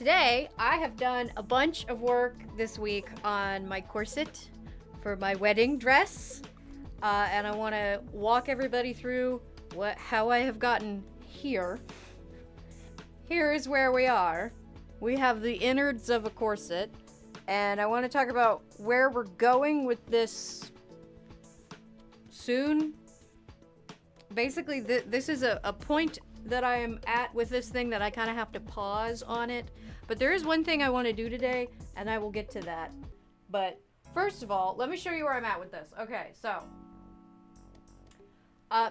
today I have done a bunch of work this week on my corset for my wedding dress, and I want to walk everybody through how I have gotten here. Here is where we are. We have the innards of a corset, and I want to talk about where we're going with this soon. Basically, this is a point that I am at with this thing that I kind of have to pause on it. But there is one thing I want to do today, and I will get to that. But first of all, let me show you where I'm at with this. Okay, so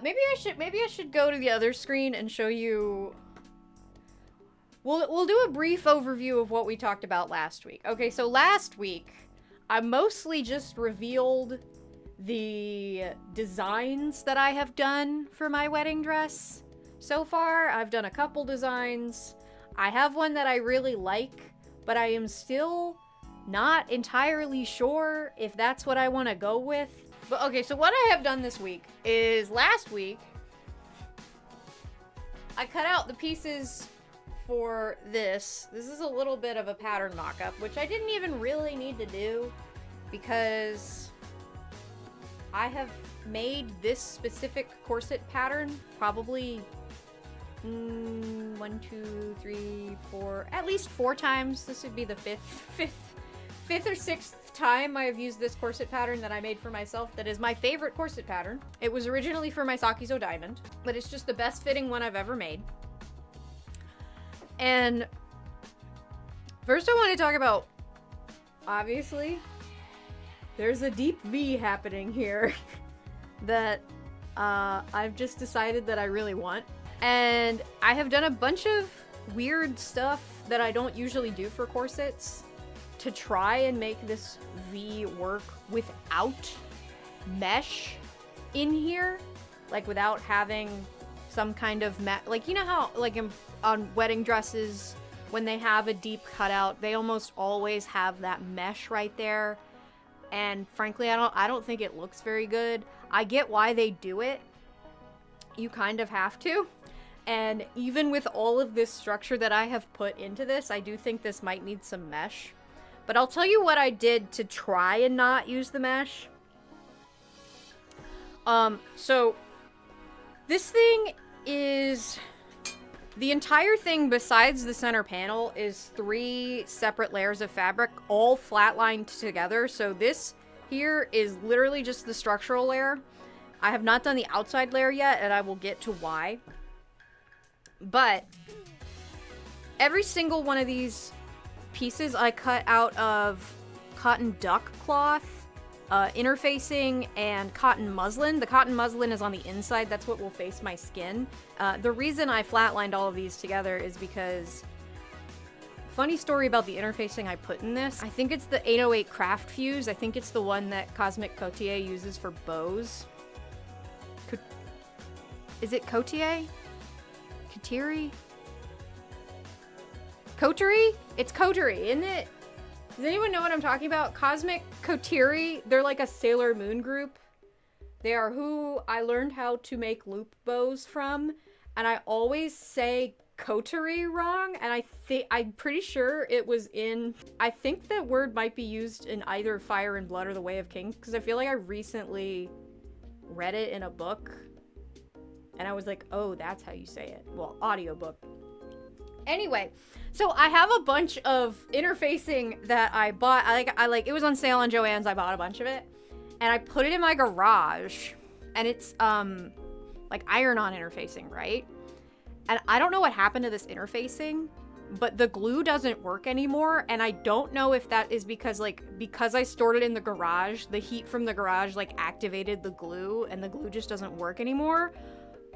maybe I should go to the other screen and show you. We'll do a brief overview of what we talked about last week. Okay, so last week I mostly just revealed the designs that I have done for my wedding dress. So far, I've done a couple designs. I have one that I really like, but I am still not entirely sure if that's what I want to go with. But okay, so what I have done this week is last week, I cut out the pieces for this. This is a little bit of a pattern mock-up, which I didn't even really need to do because I have made this specific corset pattern probably 1, 2, 3, 4, at least 4 times. This would be the fifth or sixth time I have used this corset pattern that I made for myself. That is my favorite corset pattern. It was originally for my Sakizo Diamond, but it's just the best fitting one I've ever made. And first I want to talk about, obviously, there's a deep V happening here that I've just decided that I really want. And I have done a bunch of weird stuff that I don't usually do for corsets to try and make this V work without mesh in here. Like without having some kind of like, you know how like on wedding dresses, when they have a deep cutout, they almost always have that mesh right there. And frankly, I don't think it looks very good. I get why they do it. You kind of have to. And even with all of this structure that I have put into this, I do think this might need some mesh. But I'll tell you what I did to try and not use the mesh. So this thing is, the entire thing besides the center panel is 3 separate layers of fabric, all flatlined together. So this here is literally just the structural layer. I have not done the outside layer yet, and I will get to why. But every single one of these pieces I cut out of cotton duck cloth, interfacing, and cotton muslin. The cotton muslin is on the inside. That's what will face my skin. The reason I flatlined all of these together is because, funny story about the interfacing I put in this, I think it's the 808 Craft Fuse. I think it's the one that Cosmic Cotier uses for bows. Is it Cotier? Coterie? Coterie? It's Coterie, isn't it? Does anyone know what I'm talking about? Cosmic Coterie, they're like a Sailor Moon group. They are who I learned how to make loop bows from, and I always say coterie wrong, and I'm pretty sure it was in, I think that word might be used in either Fire and Blood or The Way of Kings, because I feel like I recently read it in a book, and I was like, oh, that's how you say it. Well, audiobook. Anyway, so I have a bunch of interfacing that I bought. I like it was on sale on Joann's. I bought a bunch of it, and I put it in my garage, and it's like iron-on interfacing, right? And I don't know what happened to this interfacing, but the glue doesn't work anymore, and I don't know if that is because I stored it in the garage, the heat from the garage like activated the glue, and the glue just doesn't work anymore.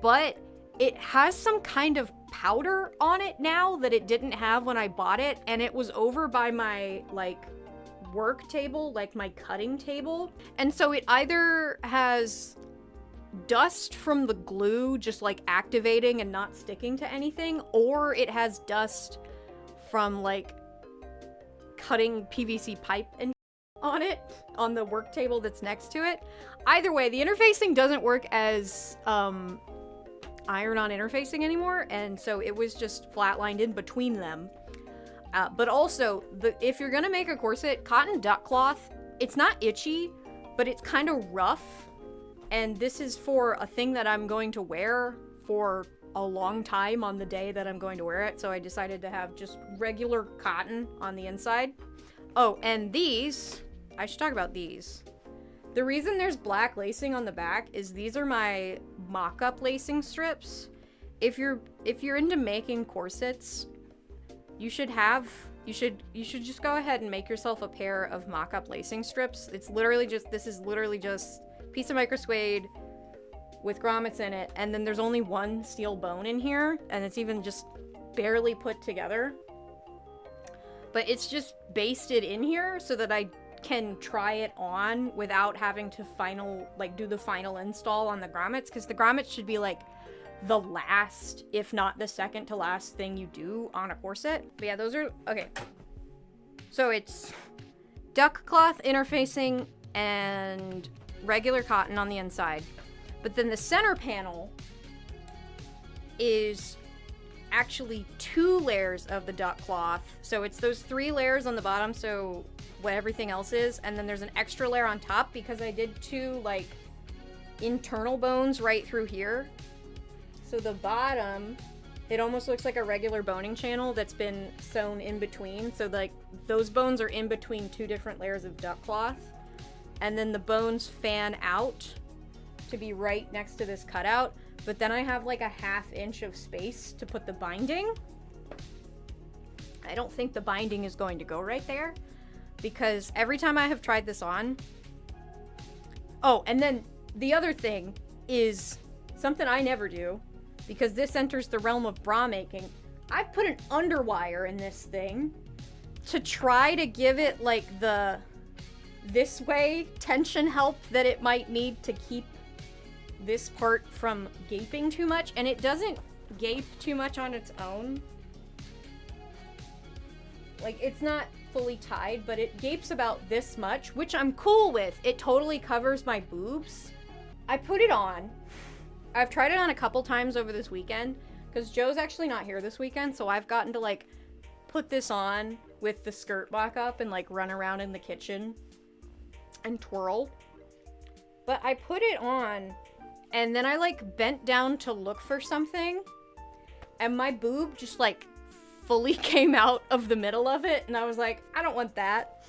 But it has some kind of powder on it now that it didn't have when I bought it, and it was over by my like work table, like my cutting table. And so it either has dust from the glue just like activating and not sticking to anything, or it has dust from like cutting PVC pipe and on it on the work table that's next to it. Either way, the interfacing doesn't work as iron-on interfacing anymore, and so it was just flatlined in between them. But also, if you're gonna make a corset, cotton duck cloth, it's not itchy, but it's kind of rough. And this is for a thing that I'm going to wear for a long time on the day that I'm going to wear it. So I decided to have just regular cotton on the inside. Oh, and these, I should talk about these. The reason there's black lacing on the back is these are my mock-up lacing strips. If you're into making corsets, you should just go ahead and make yourself a pair of mock-up lacing strips. This is literally just a piece of microsuede with grommets in it, and then there's only one steel bone in here, and it's even just barely put together. But it's just basted in here so that I can try it on without having to do the final install on the grommets, because the grommets should be like the last, if not the second to last thing you do on a corset. But yeah, those are, okay. So it's duck cloth interfacing and regular cotton on the inside. But then the center panel is actually 2 layers of the duck cloth. So it's those 3 layers on the bottom, so what everything else is, and then there's an extra layer on top because I did 2 like internal bones right through here. So the bottom, it almost looks like a regular boning channel that's been sewn in between. So like those bones are in between 2 different layers of duck cloth. And then the bones fan out to be right next to this cutout. But then I have like a 1/2 inch of space to put the binding. I don't think the binding is going to go right there, because every time I have tried this on... Oh, and then the other thing is something I never do, because this enters the realm of bra making. I've put an underwire in this thing to try to give it like the this way tension help that it might need to keep this part from gaping too much, and it doesn't gape too much on its own. Like, it's not fully tied, but it gapes about this much, which I'm cool with. It totally covers my boobs. I put it on. I've tried it on a couple times over this weekend, because Joe's actually not here this weekend, so I've gotten to, like, put this on with the skirt back up and, like, run around in the kitchen and twirl. But I put it on, and then I, like, bent down to look for something, and my boob just, like, fully came out of the middle of it, and I was like, I don't want that.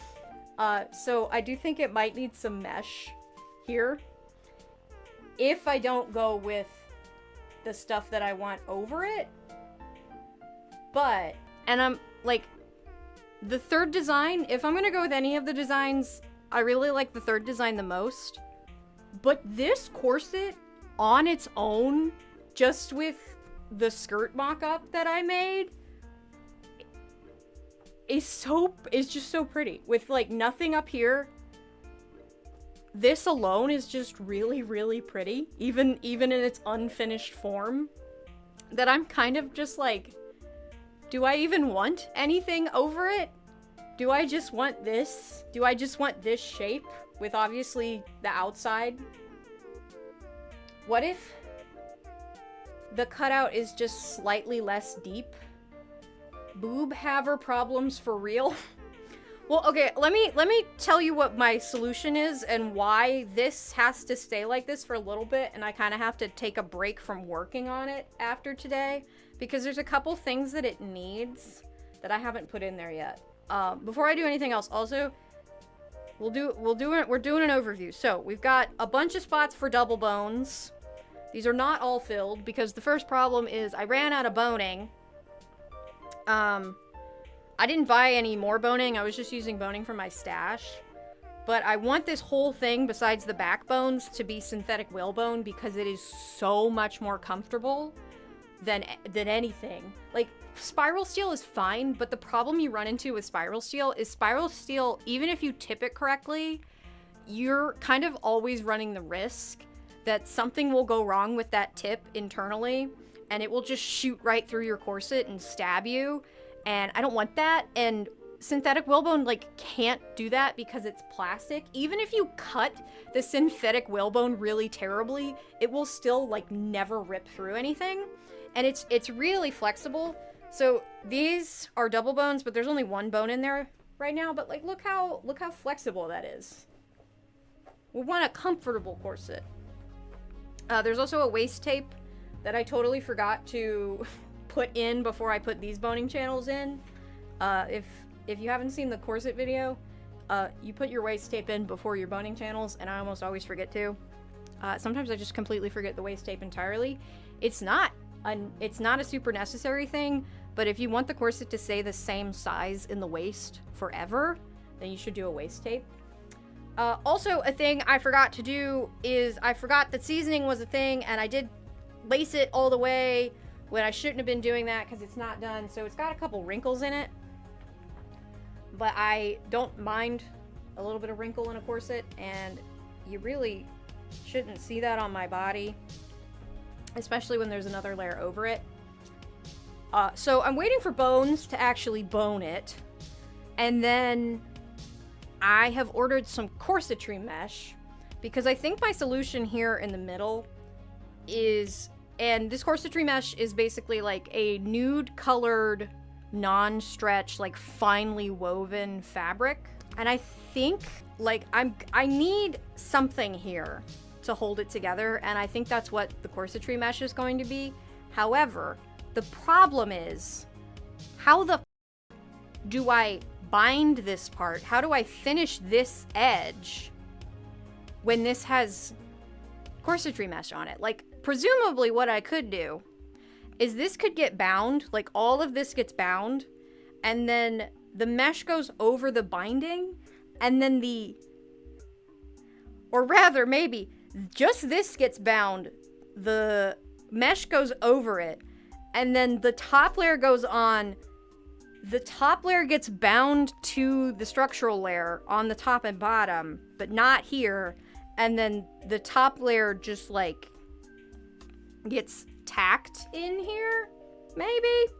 So I do think it might need some mesh here, if I don't go with the stuff that I want over it. But, and I'm, like, the third design, if I'm gonna go with any of the designs, I really like the third design the most. But this corset, on its own, just with the skirt mock-up that I made, is just so pretty. With, like, nothing up here. This alone is just really, really pretty. Even in its unfinished form. That I'm kind of just like, do I even want anything over it? Do I just want this? Do I just want this shape? With obviously the outside? What if the cutout is just slightly less deep? Boob haver problems for real? Well, okay, let me tell you what my solution is and why this has to stay like this for a little bit, and I kind of have to take a break from working on it after today, because there's a couple things that it needs that I haven't put in there yet. Before I do anything else, also, we're doing an overview. So we've got a bunch of spots for double bones. These are not all filled, because the first problem is I ran out of boning. I didn't buy any more boning. I was just using boning from my stash. But I want this whole thing, besides the backbones, to be synthetic whalebone, because it is so much more comfortable than anything. Like, spiral steel is fine, but the problem you run into with spiral steel, even if you tip it correctly, you're kind of always running the risk that something will go wrong with that tip internally, and it will just shoot right through your corset and stab you. And I don't want that, and synthetic whalebone, like, can't do that because it's plastic. Even if you cut the synthetic whalebone really terribly, it will still, like, never rip through anything. And it's really flexible, So these are double bones, but there's only one bone in there right now. But like, look how flexible that is. We want a comfortable corset. There's also a waist tape that I totally forgot to put in before I put these boning channels in. If you haven't seen the corset video, you put your waist tape in before your boning channels, and I almost always forget to. Sometimes I just completely forget the waist tape entirely. It's not a super necessary thing, but if you want the corset to stay the same size in the waist forever, then you should do a waist tape. Also, a thing I forgot to do is I forgot that seasoning was a thing, and I did lace it all the way when I shouldn't have been doing that because it's not done. So it's got a couple wrinkles in it, but I don't mind a little bit of wrinkle in a corset, and you really shouldn't see that on my body, especially when there's another layer over it. So I'm waiting for Bones to actually bone it, and then I have ordered some corsetry mesh because I think my solution here in the middle is, and this corsetry mesh is basically like a nude colored, non-stretch, like finely woven fabric. And I think like I need something here to hold it together, and I think that's what the corsetry mesh is going to be. However, the problem is, how the do I bind this part? How do I finish this edge when this has corsetry mesh on it? Like, presumably what I could do is this could get bound, like all of this gets bound, and then the mesh goes over the binding, and then or rather maybe just this gets bound, the mesh goes over it, and then the top layer goes on. The top layer gets bound to the structural layer on the top and bottom, but not here. And then the top layer just like gets tacked in here, maybe.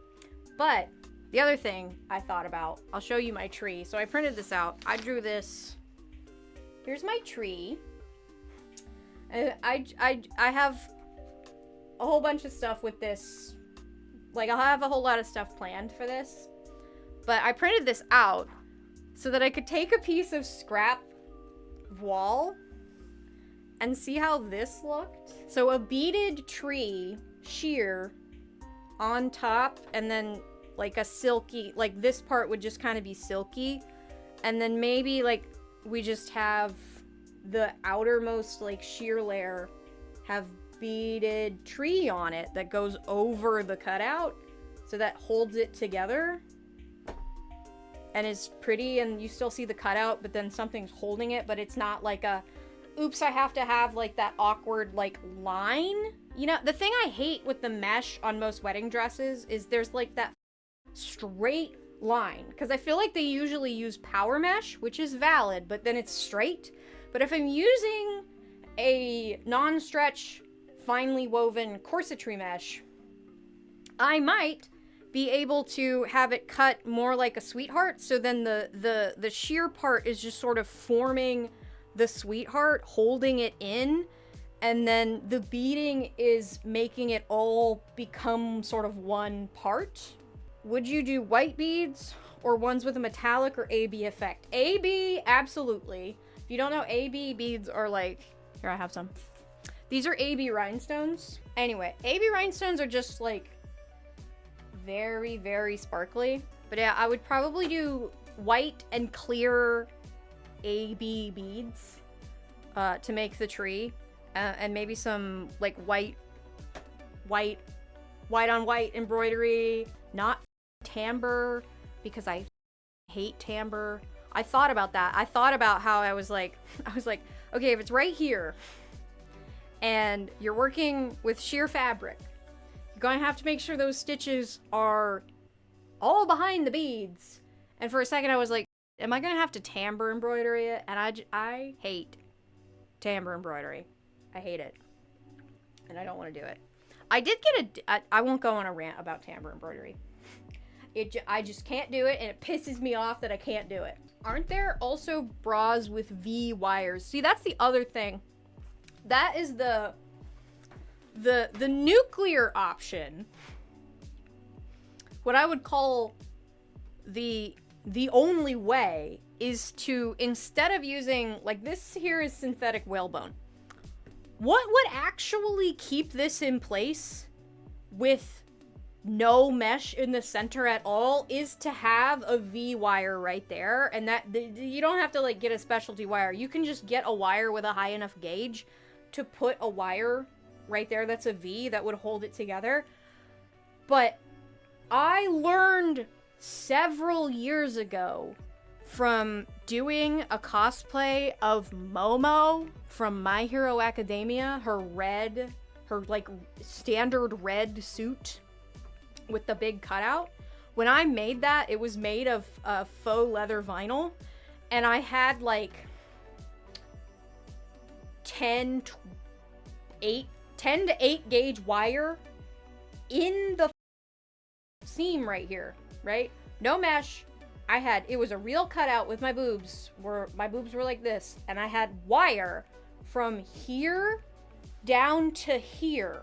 But the other thing I thought about, I'll show you my tree. So I printed this out. I drew this. Here's my tree. I have a whole bunch of stuff with this. Like, I'll have a whole lot of stuff planned for this. But I printed this out so that I could take a piece of scrap wall and see how this looked. So a beaded tree sheer on top, and then like a silky, like this part would just kind of be silky. And then maybe like we just have the outermost like sheer layer have beaded tree on it that goes over the cutout, so that holds it together and is pretty, and you still see the cutout, but then something's holding it, but it's not like a, oops, I have to have like that awkward like line. You know, the thing I hate with the mesh on most wedding dresses is there's like that straight line, because I feel like they usually use power mesh, which is valid, but then it's straight. But if I'm using a non-stretch, finely woven corsetry mesh, I might be able to have it cut more like a sweetheart, so then the sheer part is just sort of forming the sweetheart, holding it in, and then the beading is making it all become sort of one part. Would you do white beads or ones with a metallic or AB effect? AB, absolutely. If you don't know, AB beads are like, here, I have some. These are AB rhinestones. Anyway, AB rhinestones are just like very, very sparkly. But yeah, I would probably do white and clear AB beads to make the tree. And maybe some like white on white embroidery, not timbre, because I hate timbre. I thought about that. I thought about how I was like, okay, if it's right here and you're working with sheer fabric, you're going to have to make sure those stitches are all behind the beads. And for a second I was like, am I going to have to timbre embroidery it? And I hate timbre embroidery. I hate it. And I don't want to do it. I did get I won't go on a rant about timbre embroidery. I just can't do it, and it pisses me off that I can't do it. Aren't there also bras with V wires? See, that's the other thing. That is the nuclear option what I would call the only way is to, instead of using, like, this here is synthetic whalebone. What would actually keep this in place with no mesh in the center at all is to have a V wire right there. And that, you don't have to, like, get a specialty wire. You can just get a wire with a high enough gauge to put a wire right there that's a V that would hold it together. But I learned several years ago from doing a cosplay of Momo from My Hero Academia, her like standard red suit with the big cutout. When I made that, it was made of faux leather vinyl, and I had like 10 to 8 gauge wire in the seam right here, right? No mesh. It was a real cutout with my boobs, where my boobs were like this, and I had wire from here down to here,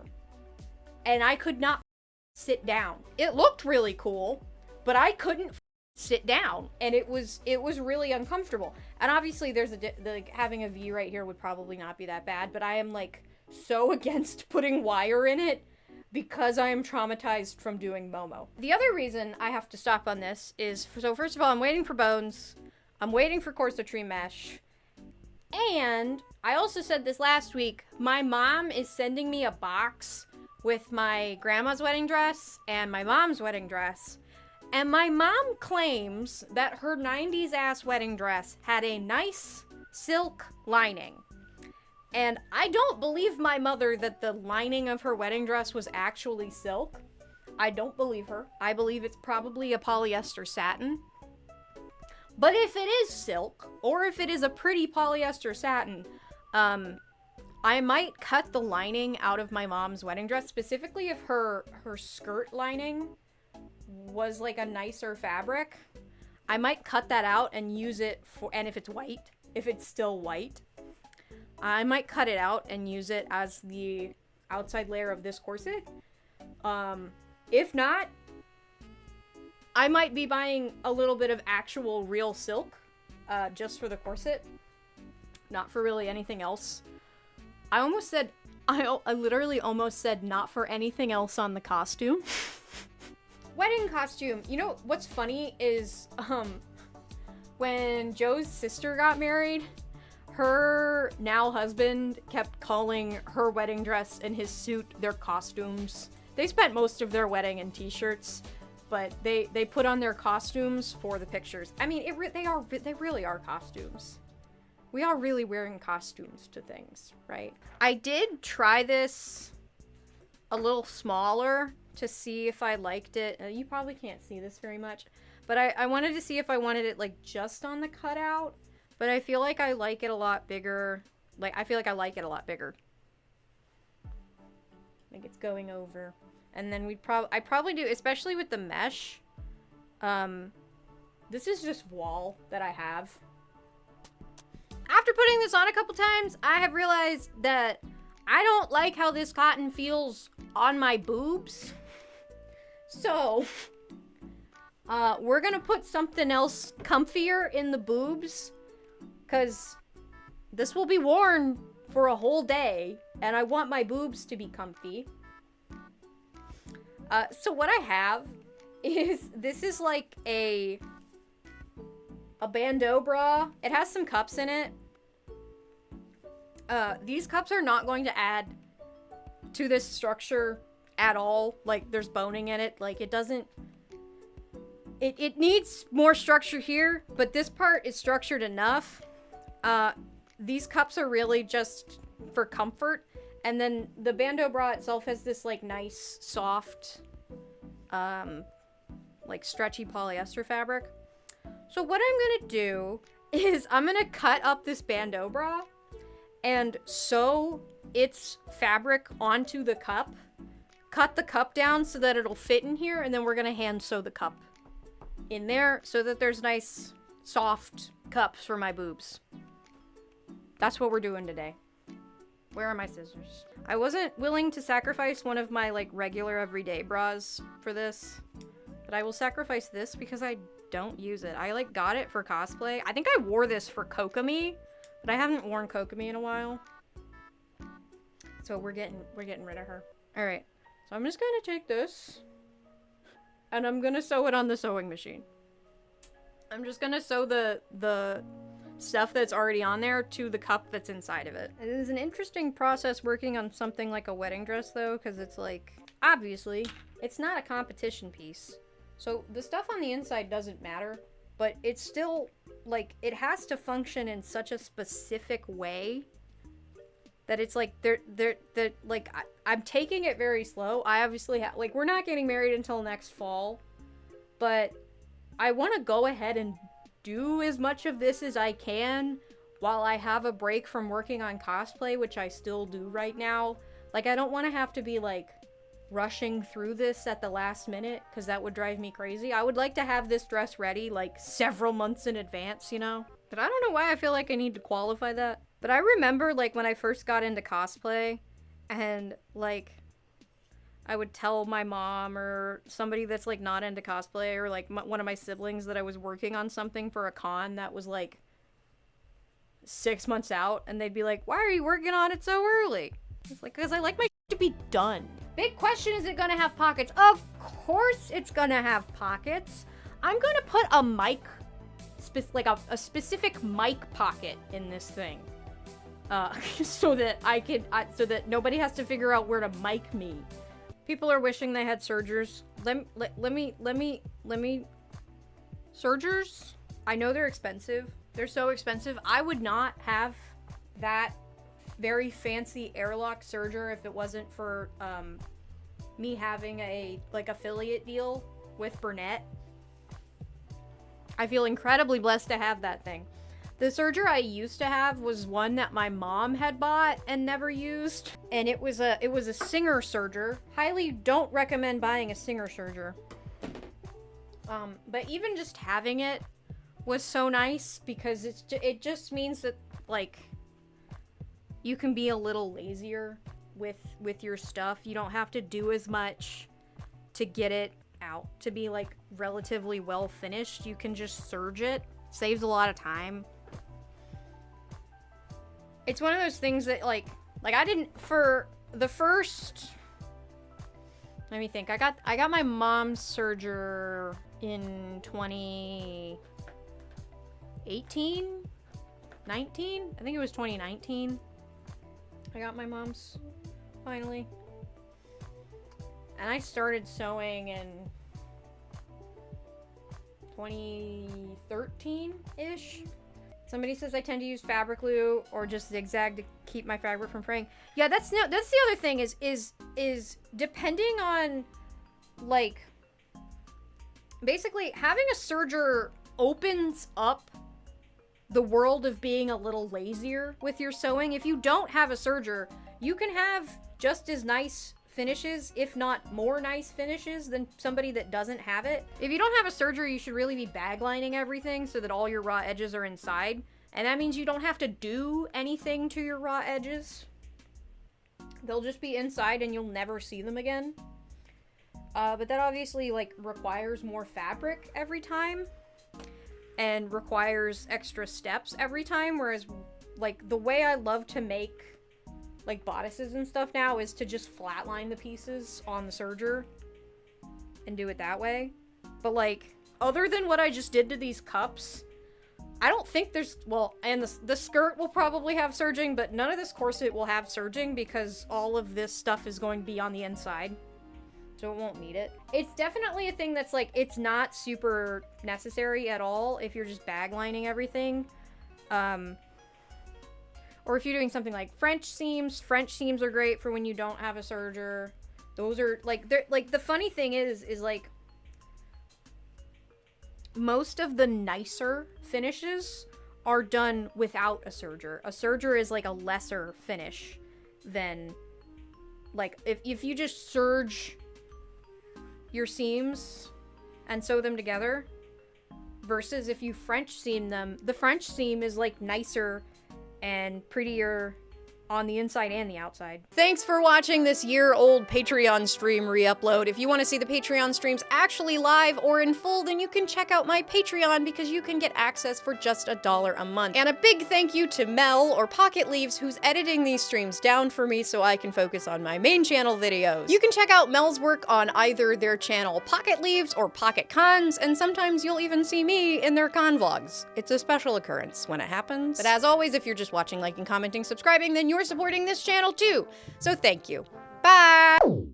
and I could not sit down. It looked really cool, but I couldn't sit down, and it was really uncomfortable. And obviously there's like having a V right here would probably not be that bad, but I am like so against putting wire in it because I am traumatized from doing Momo. The other reason I have to stop on this is, so first of all, I'm waiting for bones, I'm waiting for corsetry mesh, and I also said this last week, my mom is sending me a box with my grandma's wedding dress and my mom's wedding dress. And my mom claims that her 90s ass wedding dress had a nice silk lining. And I don't believe my mother that the lining of her wedding dress was actually silk. I don't believe her. I believe it's probably a polyester satin. But if it is silk, or if it is a pretty polyester satin, I might cut the lining out of my mom's wedding dress, specifically if her skirt lining was like a nicer fabric. I might cut that out and use it for, and if it's white, if it's still white, I might cut it out and use it as the outside layer of this corset. If not, I might be buying a little bit of actual real silk, just for the corset, not for really anything else. I literally almost said not for anything else on the costume. Wedding costume. You know, what's funny is, when Joe's sister got married, her now husband kept calling her wedding dress and his suit their costumes. They spent most of their wedding in t-shirts, but they put on their costumes for the pictures. I mean, they really are costumes. We are really wearing costumes to things, right? I did try this a little smaller to see if I liked it. You probably can't see this very much, but I wanted to see if I wanted it like just on the cutout, but I feel like I like it a lot bigger. I feel like I like it a lot bigger. Like it's going over. And then I probably do, especially with the mesh. This is just wall that I have. After putting this on a couple times, I have realized that I don't like how this cotton feels on my boobs. So, we're gonna put something else comfier in the boobs, because this will be worn for a whole day, and I want my boobs to be comfy. So what I have is, this is like a bandeau bra. It has some cups in it. These cups are not going to add to this structure at all. Like, there's boning in it. Like, it doesn't... It needs more structure here, but this part is structured enough. These cups are really just for comfort. And then the bandeau bra itself has this, like, nice, soft, like, stretchy polyester fabric. So what I'm gonna do is I'm gonna cut up this bandeau bra and sew its fabric onto the cup. Cut the cup down so that it'll fit in here, and then we're gonna hand sew the cup in there so that there's nice, soft cups for my boobs. That's what we're doing today. Where are my scissors? I wasn't willing to sacrifice one of my, like, regular everyday bras for this, but But I will sacrifice this because I don't use it. I like got it for cosplay. I think I wore this for Kokomi, but I haven't worn Kokomi in a while. So we're getting rid of her. All right. So I'm just gonna take this and I'm gonna sew it on the sewing machine. I'm just gonna sew the stuff that's already on there to the cup that's inside of it. It is an interesting process working on something like a wedding dress though, because it's like, obviously, it's not a competition piece. So the stuff on the inside doesn't matter, but it's still, like, it has to function in such a specific way that it's like, I'm taking it very slow. I obviously have, like, we're not getting married until next fall, but I want to go ahead and do as much of this as I can while I have a break from working on cosplay, which I still do right now. Like, I don't want to have to be, like, rushing through this at the last minute, because that would drive me crazy. I would like to have this dress ready, like, several months in advance, you know? But I don't know why I feel like I need to qualify that. But I remember, like, when I first got into cosplay, and, like, I would tell my mom or somebody that's, like, not into cosplay, or, like, one of my siblings that I was working on something for a con that was, like, 6 months out, and they'd be like, why are you working on it so early? It's like, because I like my to be done. Big question, is it gonna have pockets? Of course it's gonna have pockets. I'm gonna put a mic, like a specific mic pocket in this thing. So that so that nobody has to figure out where to mic me. People are wishing they had sergers. Let me... Sergers? I know they're expensive. They're so expensive. I would not have that very fancy airlock serger if it wasn't for me having a like affiliate deal with Burnett. I feel incredibly blessed to have that thing. The serger I used to have was one that my mom had bought and never used, and it was a Singer serger. Highly don't recommend buying a Singer serger. But even just having it was so nice because it just means that, like, you can be a little lazier with your stuff. You don't have to do as much to get it out to be, like, relatively well finished. You can just serge it. Saves a lot of time. It's one of those things that, like I didn't, for the first, let me think, I got my mom's serger in 2018? 19? I think it was 2019. I got my mom's, finally. And I started sewing in 2013-ish. Somebody says I tend to use fabric glue or just zigzag to keep my fabric from fraying. Yeah, that's the other thing is depending on, like, basically having a serger opens up the world of being a little lazier with your sewing. If you don't have a serger, you can have just as nice finishes, if not more nice finishes, than somebody that doesn't have it. If you don't have a serger, you should really be bag lining everything so that all your raw edges are inside. And that means you don't have to do anything to your raw edges. They'll just be inside and you'll never see them again. But that obviously, like, requires more fabric every time. And requires extra steps every time, whereas, like, the way I love to make, like, bodices and stuff now is to just flatline the pieces on the serger and do it that way. But, like, other than what I just did to these cups, I don't think there's, well, and the skirt will probably have serging, but none of this corset will have serging because all of this stuff is going to be on the inside. So it won't need it. It's definitely a thing that's, like, it's not super necessary at all if you're just bag lining everything. Or if you're doing something like French seams are great for when you don't have a serger. Those are, like, they're, like, the funny thing is, like, most of the nicer finishes are done without a serger. A serger is, like, a lesser finish than, like, if you just serge your seams and sew them together versus if you French seam them. The French seam is, like, nicer and prettier on the inside and the outside. Thanks for watching this year-old Patreon stream re-upload. If you want to see the Patreon streams actually live or in full, then you can check out my Patreon because you can get access for just $1 a month. And a big thank you to Mel, or Pocket Leaves, who's editing these streams down for me so I can focus on my main channel videos. You can check out Mel's work on either their channel Pocket Leaves or Pocket Cons, and sometimes you'll even see me in their con vlogs. It's a special occurrence when it happens. But as always, if you're just watching, liking, commenting, subscribing, then you're supporting this channel too. So thank you. Bye!